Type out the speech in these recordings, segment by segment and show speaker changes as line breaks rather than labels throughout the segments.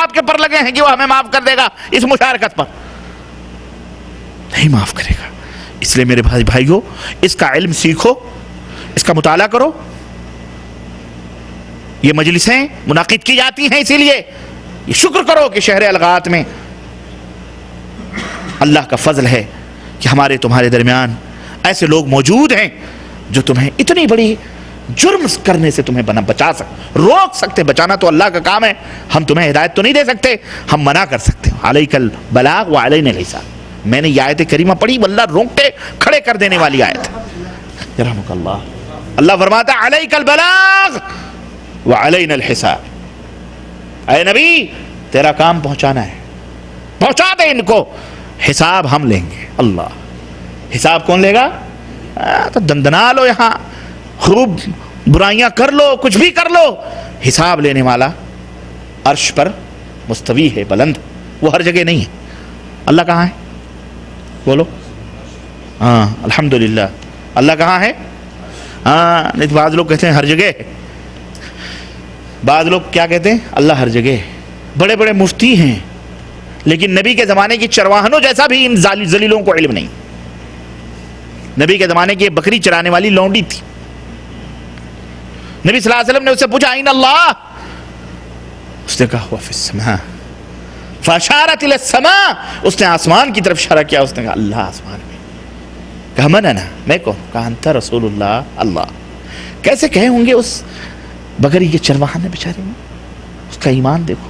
آپ کے پر لگے ہیں کہ وہ ہمیں معاف کر دے گا اس مشارکت پر؟ نہیں معاف کرے گا۔ اس لیے میرے بھائیو، اس کا علم سیکھو، اس کا مطالعہ کرو۔ یہ مجلسیں منعقد کی جاتی ہیں اسی لیے یہ شکر کرو کہ شہر الغات میں اللہ کا فضل ہے کہ ہمارے تمہارے درمیان ایسے لوگ موجود ہیں جو تمہیں اتنی بڑی جرم کرنے سے تمہیں بچا سکتے، روک سکتے۔ بچانا تو اللہ کا کام ہے، ہم تمہیں ہدایت تو نہیں دے سکتے، ہم منع کر سکتے ہیں۔ علیک البلاغ وعلینا الحساب۔ میں نے یہ آیت کریمہ پڑھی، واللہ رونگٹے کھڑے کر دینے والی آیت۔ رحمک اللہ۔ اللہ فرماتا ہے علیک البلاغ وعلینا الحساب۔ اے نبی تیرا کام پہنچانا ہے، پہنچا دے ان کو، حساب ہم لیں گے۔ اللہ، حساب کون لے گا؟ تو دندنا لو یہاں، خوب برائیاں کر لو، کچھ بھی کر لو، حساب لینے والا عرش پر مستوی ہے، بلند، وہ ہر جگہ نہیں ہے۔ اللہ کہاں ہے؟ بولو۔ ہاں الحمدللہ، اللہ کہاں ہے؟ ہاں نہیں، بعض لوگ کہتے ہیں ہر جگہ ہے، بعض لوگ کیا کہتے ہیں؟ اللہ ہر جگہ ہے۔ بڑے بڑے مفتی ہیں لیکن نبی کے زمانے کی چرواہنوں جیسا بھی ان ذلیلوں کو علم نہیں۔ نبی کے زمانے کی بکری چرانے والی لونڈی تھی، نبی صلی اللہ علیہ وسلم نے اس سے پوچھا این اللہ، اس نے کہا ہوا فی السماء، فاشارت الی السماء، اس نے آسمان کی طرف اشارہ کیا، اس نے کہا اللہ آسمان میں۔ کہا من انا، میں کون؟ کہا انت رسول اللہ، اللہ۔ کیسے کہے ہوں گے اس بکری کے چرواہا نے بیچارے میں، اس کا ایمان دیکھو۔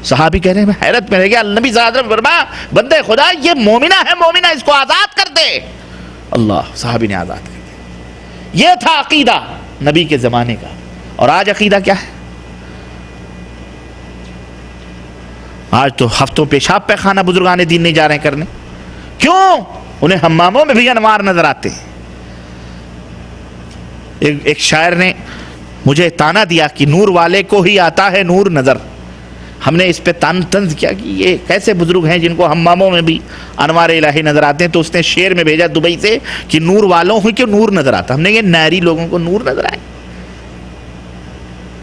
صحابی کہہ رہے ہیں میں حیرت میں رہ گیا، نبی صلی اللہ علیہ وسلم فرمایا بندے خدا یہ مومنہ ہے، مومنہ، اس کو آزاد کر دے۔ اللہ، صحابی نے آزاد کر دیا۔ یہ تھا عقیدہ نبی کے زمانے کا۔ اور آج عقیدہ کیا ہے؟ آج تو ہفتوں پیشاب پیخانہ بزرگان دین نہیں جا رہے ہیں کرنے۔ کیوں؟ انہیں حماموں میں بھی انوار نظر آتے ہیں۔ ایک شاعر نے مجھے تانا دیا کہ نور والے کو ہی آتا ہے نور نظر۔ ہم نے اس پہ طنز کیا کہ یہ کیسے بزرگ ہیں جن کو حماموں میں بھی انوار الہی نظر آتے ہیں؟ تو اس نے شعر میں بھیجا دبئی سے کہ نور والوں ہی کیوں نور نظر آتا۔ ہم نے یہ ناری لوگوں کو نور نظر آئے،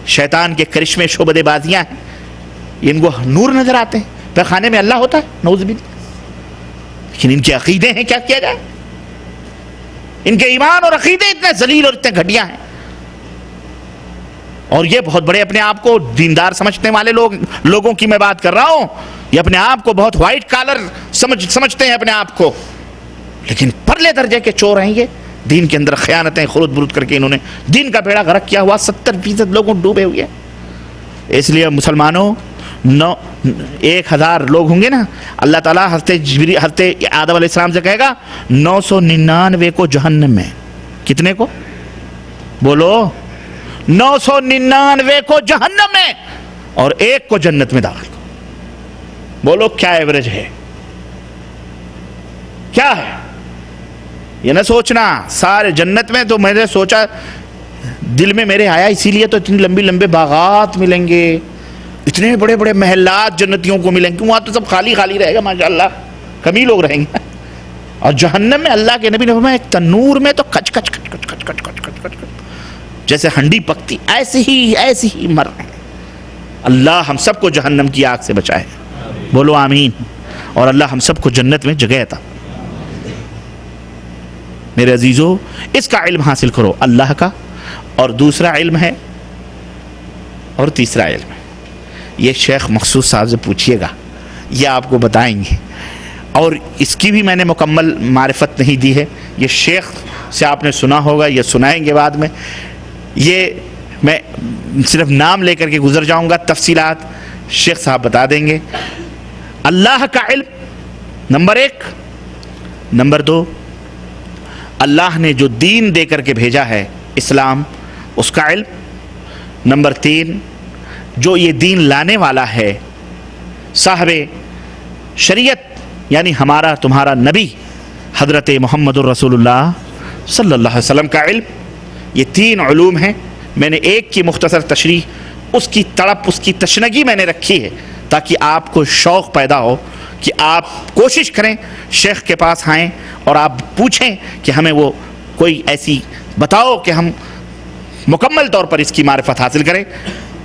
شیطان کے کرشمے شعبدے بازیاں ہیں، ان کو نور نظر آتے ہیں۔ پیخانے میں اللہ ہوتا ہے، نعوذ باللہ۔ لیکن ان کے عقیدے ہیں، کیا کیا جائے؟ ان کے ایمان اور عقیدے اتنے ذلیل اور اتنے گھٹیا ہیں۔ اور یہ بہت بڑے اپنے آپ کو دیندار سمجھنے والے لوگوں کی میں بات کر رہا ہوں، یہ اپنے آپ کو بہت وائٹ کالر سمجھتے ہیں اپنے آپ کو، لیکن پرلے درجے کے چور ہیں یہ۔ دین کے اندر خیانتیں خلط برد کر کے انہوں نے دین کا بیڑا غرق کیا ہوا، 70% لوگوں ڈوبے ہوئے ہیں۔ اس لیے مسلمانوں 1000 لوگ ہوں گے نا، اللہ تعالیٰ حضرت آدم علیہ السلام سے کہے گا 999 کو جہنم میں۔ کتنے کو؟ بولو۔ 999 کو جہنم میں اور 1 کو جنت میں داخل کرو۔ بولو کیا ایوریج ہے؟ کیا ہے؟ یہ نہ سوچنا سارے جنت میں، تو میں نے سوچا دل میں میرے آیا، اسی لیے تو اتنی لمبے باغات ملیں گے، اتنے بڑے بڑے محلات جنتیوں کو ملیں گے، وہاں تو سب خالی خالی رہے گا ماشاءاللہ، کم ہی لوگ رہیں گے۔ اور جہنم میں اللہ کے نبی نے فرمایا ایک تنور میں تو کچ کچ کچ کچ کچ کچ کچ کچ کچ جیسے ہنڈی پکتی ایسے ہی مر رہے ہیں۔ اللہ ہم سب کو جہنم کی آگ سے بچائے، بولو آمین۔ اور اللہ ہم سب کو جنت میں جگہ عطا۔ میرے عزیزو، اس کا علم حاصل کرو اللہ کا، اور دوسرا علم ہے، اور تیسرا علم ہے، یہ شیخ مخصوص صاحب سے پوچھئے گا، یہ آپ کو بتائیں گے، اور اس کی بھی میں نے مکمل معرفت نہیں دی ہے، یہ شیخ سے آپ نے سنا ہوگا، یہ سنائیں گے بعد میں، یہ میں صرف نام لے کر کے گزر جاؤں گا، تفصیلات شیخ صاحب بتا دیں گے۔ اللہ کا علم نمبر 1، نمبر 2 اللہ نے جو دین دے کر کے بھیجا ہے اسلام، اس کا علم، نمبر 3 جو یہ دین لانے والا ہے صاحب شریعت یعنی ہمارا تمہارا نبی حضرت محمد الرسول اللہ صلی اللہ علیہ وسلم کا علم۔ یہ 3 علوم ہیں۔ میں نے ایک کی مختصر تشریح، اس کی تڑپ، اس کی تشنگی میں نے رکھی ہے تاکہ آپ کو شوق پیدا ہو کہ آپ کوشش کریں شیخ کے پاس آئیں اور آپ پوچھیں کہ ہمیں وہ کوئی ایسی بتاؤ کہ ہم مکمل طور پر اس کی معرفت حاصل کریں۔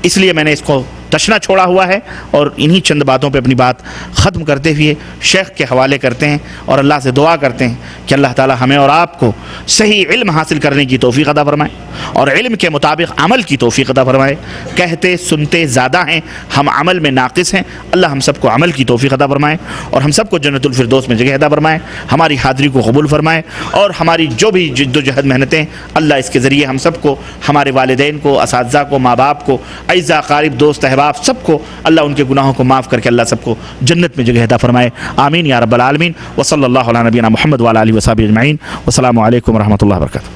اس لیے میں نے اس کو تشنا چھوڑا ہوا ہے، اور انہی چند باتوں پہ اپنی بات ختم کرتے ہوئے شیخ کے حوالے کرتے ہیں اور اللہ سے دعا کرتے ہیں کہ اللہ تعالی ہمیں اور آپ کو صحیح علم حاصل کرنے کی توفیق عطا فرمائے اور علم کے مطابق عمل کی توفیق عطا فرمائے۔ کہتے سنتے زیادہ ہیں، ہم عمل میں ناقص ہیں، اللہ ہم سب کو عمل کی توفیق عطا فرمائے اور ہم سب کو جنت الفردوس میں جگہ عطا فرمائے، ہماری حاضری کو قبول فرمائے، اور ہماری جو بھی جد و جہد محنتیں اللہ اس کے ذریعے ہم سب کو، ہمارے والدین کو، اساتذہ کو، ماں باپ کو، اعزاء اقارب، دوست احباب سب کو اللہ ان کے گناہوں کو معاف کر کے اللہ سب کو جنت میں جگہ عطا فرمائے، آمین یا رب العالمین۔ وصلی اللہ علی نبینا محمد وعلی آلہ وصحبہ اجمعین، والسلام علیکم ورحمۃ اللہ وبرکاتہ۔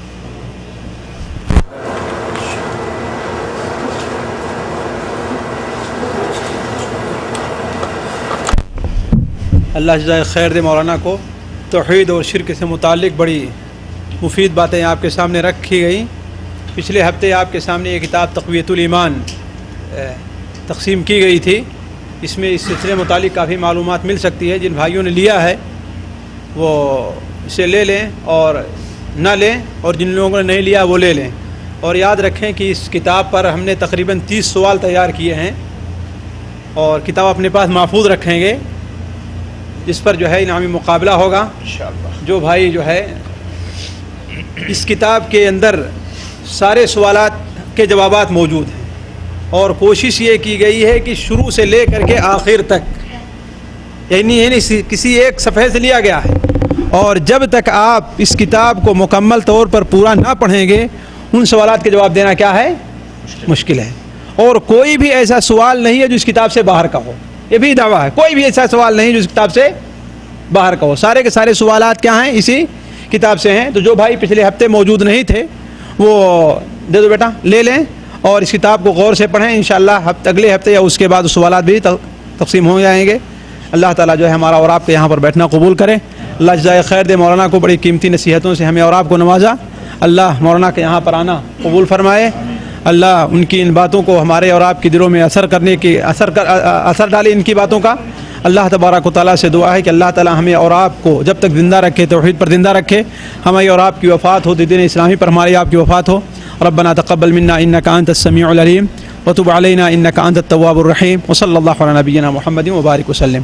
اللہ جزائے خیر دے مولانا کو۔ توحید اور شرک سے متعلق بڑی مفید باتیں آپ کے سامنے رکھی گئیں۔ پچھلے ہفتے آپ کے سامنے یہ کتاب تقویۃ الایمان تقسیم کی گئی تھی، اس میں اس سلسلے متعلق کافی معلومات مل سکتی ہے۔ جن بھائیوں نے لیا ہے وہ اسے لے لیں اور نہ لیں، اور جن لوگوں نے نہیں لیا وہ لے لیں، اور یاد رکھیں کہ اس کتاب پر ہم نے تقریباً 30 سوال تیار کیے ہیں، اور کتاب اپنے پاس محفوظ رکھیں گے، جس پر جو ہے انعامی مقابلہ ہوگا انشاءاللہ۔ جو بھائی جو ہے اس کتاب کے اندر سارے سوالات کے جوابات موجود ہیں، اور کوشش یہ کی گئی ہے کہ شروع سے لے کر کے آخر تک، یعنی کسی ایک صفحے سے لیا گیا ہے، اور جب تک آپ اس کتاب کو مکمل طور پر پورا نہ پڑھیں گے ان سوالات کے جواب دینا کیا ہے؟ مشکل ہے۔ اور کوئی بھی ایسا سوال نہیں ہے جو اس کتاب سے باہر کا ہو، یہ بھی دعویٰ ہے، کوئی بھی ایسا سوال نہیں جو اس کتاب سے باہر کا ہو، سارے کے سارے سوالات کیا ہیں؟ اسی کتاب سے ہیں۔ تو جو بھائی پچھلے ہفتے موجود نہیں تھے وہ دے دو بیٹا، لے لیں اور اس کتاب کو غور سے پڑھیں، انشاءاللہ اگلے ہفتے یا اس کے بعد سوالات بھی تقسیم ہو جائیں گے۔ اللہ تعالیٰ جو ہے ہمارا اور آپ کے یہاں پر بیٹھنا قبول کرے۔ اللہ جزائے خیر دے مولانا کو، بڑی قیمتی نصیحتوں سے ہمیں اور آپ کو نوازا، اللہ مولانا کے یہاں پر آنا قبول فرمائے، اللہ ان کی ان باتوں کو ہمارے اور آپ کے دلوں میں اثر ڈالے ان کی باتوں کا۔ اللہ تبارک و تعالیٰ سے دعا ہے کہ اللہ تعالیٰ ہمیں اور آپ کو جب تک زندہ رکھے، توحید پر زندہ رکھے، ہمیں اور آپ کی وفات ہو، دین اسلامی پر ہماری آپ کی وفات ہو۔ ربنا تقبل منا انک انت السمیع العلیم وتب علینا انک انت التواب الرحیم، وصلی اللہ علی نبینا محمد وبارک وسلم۔